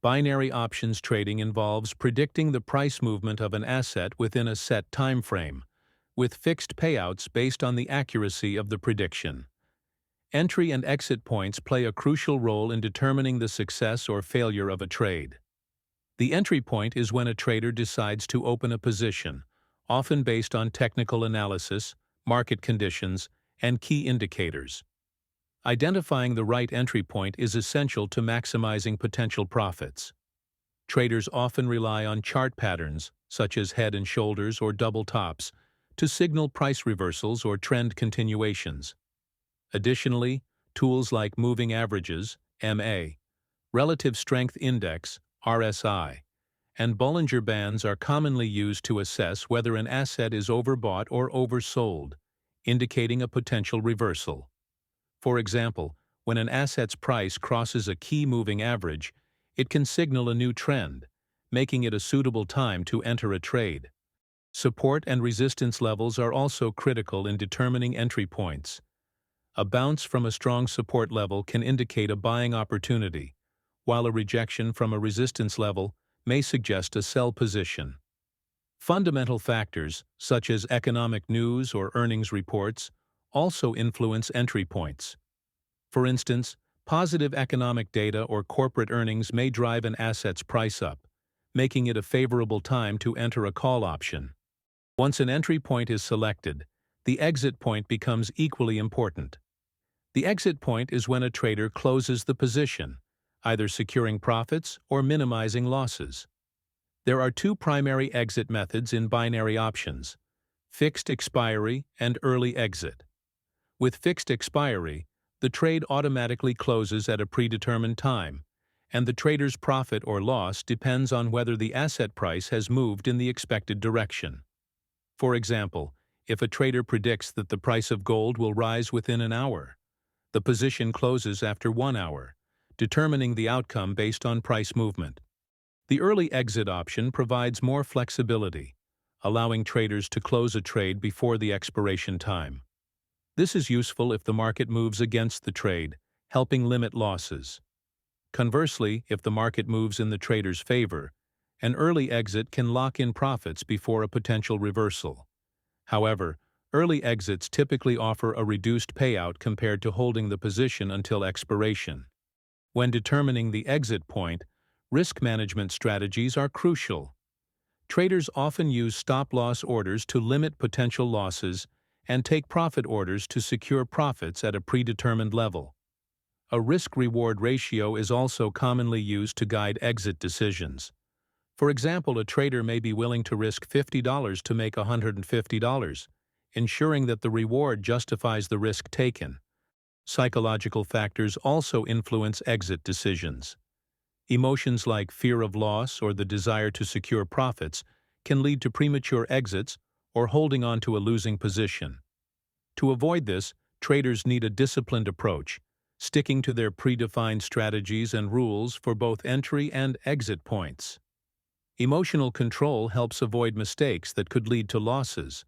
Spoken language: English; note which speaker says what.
Speaker 1: Binary options trading involves predicting the price movement of an asset within a set time frame, with fixed payouts based on the accuracy of the prediction. Entry and exit points play a crucial role in determining the success or failure of a trade. The entry point is when a trader decides to open a position, often based on technical analysis, market conditions, and key indicators. Identifying the right entry point is essential to maximizing potential profits. Traders often rely on chart patterns, such as head and shoulders or double tops, to signal price reversals or trend continuations. Additionally, tools like moving averages, MA, relative strength index, RSI, and Bollinger Bands are commonly used to assess whether an asset is overbought or oversold, indicating a potential reversal. For example, when an asset's price crosses a key moving average, it can signal a new trend, making it a suitable time to enter a trade. Support and resistance levels are also critical in determining entry points. A bounce from a strong support level can indicate a buying opportunity, while a rejection from a resistance level may suggest a sell position. Fundamental factors, such as economic news or earnings reports, also influence entry points. For instance, positive economic data or corporate earnings may drive an asset's price up, making it a favorable time to enter a call option. Once an entry point is selected, the exit point becomes equally important. The exit point is when a trader closes the position, either securing profits or minimizing losses. There are two primary exit methods in binary options: fixed expiry and early exit. With fixed expiry, the trade automatically closes at a predetermined time, and the trader's profit or loss depends on whether the asset price has moved in the expected direction. For example, if a trader predicts that the price of gold will rise within an hour, the position closes after 1 hour, determining the outcome based on price movement. The early exit option provides more flexibility, allowing traders to close a trade before the expiration time. This is useful if the market moves against the trade, helping limit losses. Conversely, if the market moves in the trader's favor, an early exit can lock in profits before a potential reversal. However, early exits typically offer a reduced payout compared to holding the position until expiration. When determining the exit point, risk management strategies are crucial. Traders often use stop-loss orders to limit potential losses and take profit orders to secure profits at a predetermined level. A risk-reward ratio is also commonly used to guide exit decisions. For example, a trader may be willing to risk $50 to make $150, ensuring that the reward justifies the risk taken. Psychological factors also influence exit decisions. Emotions like fear of loss or the desire to secure profits can lead to premature exits or holding on to a losing position. To avoid this, traders need a disciplined approach, sticking to their predefined strategies and rules for both entry and exit points. Emotional control helps avoid mistakes that could lead to losses,